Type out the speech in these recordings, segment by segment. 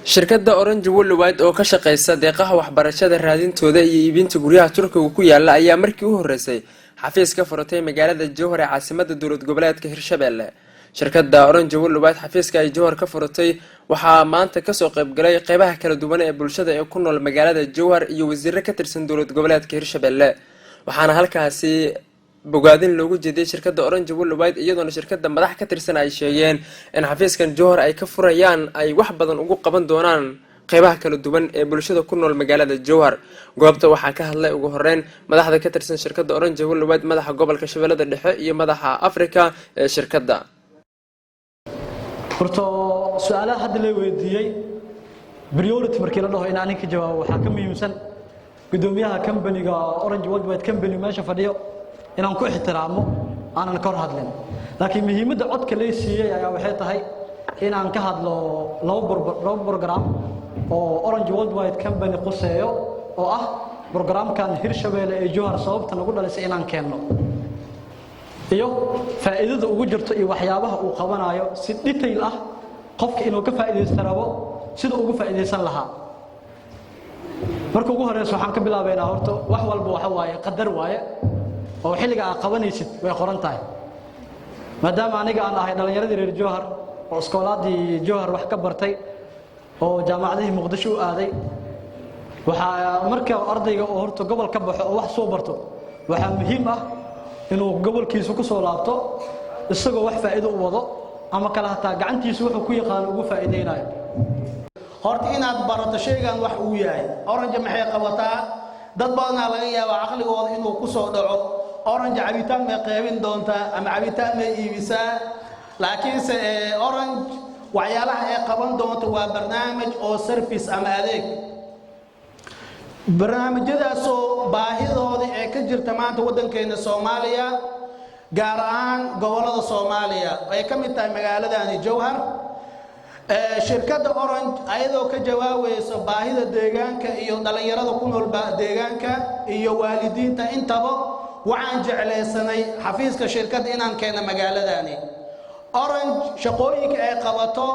shirkadda Orange Worldwide oo ka shaqeysa deeqaha waxbarashada raadintooda iyo iibinta guryaha Turkiga ku yaala ayaa markii u horeysay xafiis ka furatay magaalada Jowhar ee caasimadda dowlad goboleedka Hirshabelle. shirkadda Orange Worldwide xafiiska ay Jowhar ka furatay waxaa maanta ka soo qayb galay qaybaha kala duwan ee bulshada ee ku nool magaalada Jowhar iyo wasiirro ka tirsan dowlad goboleedka Hirshabelle. waxaana halkaasi bogaadin loogu jeediyay shirkadda Orange Worldwide iyadoo shirkadda madax ka tirsan ay sheegeen in xafiiskan Jowhar ay ka furayaan ay wax badan ugu qaban doonaan qaybaha kala duwan ee bulshada ku nool magaalada Jowhar. goobta waxaa ka hadlay ugu horeyn madaxda ka tirsan shirkadda Orange Worldwide, madaxa gobolka Shabeellada Dhexe iyo madaxa Afrika ee shirkadda. horto su'aalaha hadda la weydiiyay priority markii la dhaho in aan ka jawaabo waxaa ka muhiimsan gudoomiyaha company-ga Orange Worldwide company meesha fadhiyo inaan ku ixtiraamo aanan ka hor hadlin. laakiin muhiimadda codka la siiyay ayaa waxay tahay in aan ka hadlo labo program oo Orange Worldwide company quseeyo oo ah programkan Hirshabelle ee Jowhar sababta nagu dhalisay inaan keenno iyo faa'iidada ugu jirto iyo waxyaabaha uu qabanayo si detail ah qofka inuu ka faa'iideysto rabo sida ugu faa'iideysan lahaa. marka ugu horeyso waxaan ka bilaabaynaa horto wax walba waxa waaye qadar waaye oo xilliga aad qabanaysid way qoran tahay. maadaama aniga aan ahay dhalinyaradii reer Jowhar oo iskoolaadii Jowhar wax ka bartay oo jaamacadii Muqdisho u aaday, waxaa marka ardayga oo horto gobol ka baxo oo wax soo barto waxaa muhiim ah inuu gobolkiisa ku soo laabto isagoo wax faa'iido u wado ama kala hataa gacantiisa wuxuu ku yaqaan ugu faa'iideynayo. horta inaad barato shaygan wax uu yahay Orange maxay qabataa dad badan laga yaabo aqligooda inuu ku soo dhaco Orange cabitaan ma qaybin doontaa ama cabitaan ma iibisaa, laakiin Orange waxyaalaha ay qaban doonto waa barnaamij oo service ama adeeg. barnaamijyadaas oo baahidooda ee ka jirta maanta wadankeena Soomaaliya gaar ahaan gobolada Soomaaliya ay ka mid tahay magaaladani Jowhar. shirkadda Orange ayadoo ka jawaabayso baahida deegaanka iyo dhalinyarada ku nool deegaanka iyo waalidiinta intaba waxaan jeclaysanay xafiiska shirkadda inaan keeno magaaladani. Orange shaqooyinka ay qabato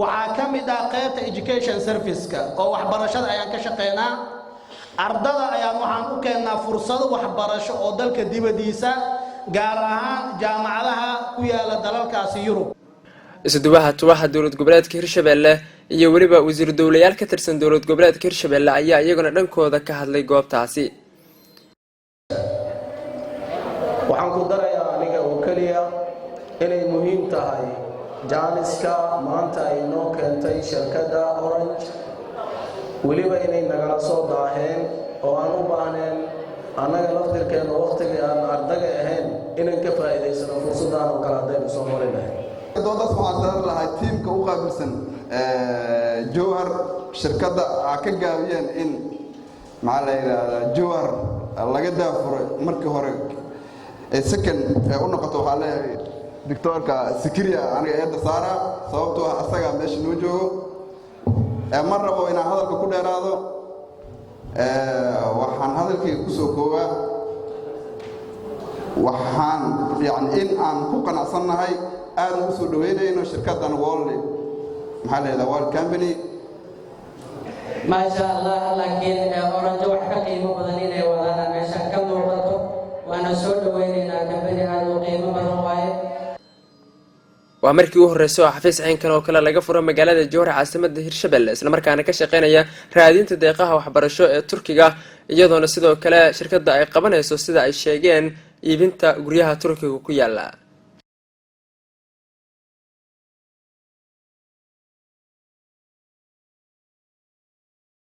waxaa ka mid ah qaybta education service-ka oo waxbarashada ayaan ka shaqeynaa. ardada ayaan waxaan u keenaa fursado waxbarasho oo dalka dibadiisa gaar ahaan jaamacadaha ku yaala dalalkaasi Yurub. isduwaha tuwaha dowlad goboleedka Hirshabelle iyo waliba wasiir dowlayaal ka tirsan dowlad goboleedka Hirshabelle ayaa iyaguna dhankooda ka hadlay goobtaasi. waxaan ku darayaa aniga oo kaliya inay muhiim tahay jaaniska maanta ay noo keentay shirkadda Orange, waliba inay nagala soo daaheen oo aan u baahneen annaga laftirkeena waqtigii aan ardaga ahayn inaan ka faa'iidaysano fursaddan oo kale haddaynu soo mari lahayn. doodaas waxaan darar lahay tiimka u qaabilsan Jowhar shirkadda ka gaabiyeen in maxaa la yiraahdaa Jowhar laga daafuray markii hore second u noqoto. waxaa leeyahay doctorka Sikiriya aniga eedda saara sababtoo ah asaga meesha noo joogo. ma rabo inaan hadalka ku dheeraado, waxaan hadalkayga ku soo koobaa waxaan in aan ku qanacsannahay aad ugu soo dhaweynayno shirkaddan World Company. ما شاء الله. لكن Orange wax ka qiimo badan inay wadaan meesha ka muuqato waana soo dhaweynayna company aad u qiimo badan waaye. waa markii u horeysay oo xafiis ciidankan oo kale laga furo magaalada Jowhar caasimadda Hirshabelle isla markaana ka shaqeynaya raadinta deeqaha waxbarasho ee Turkiga iyadoona sidoo kale shirkadda ay qabanayso sida ay sheegeen iibinta guryaha Turkiga ku yaala.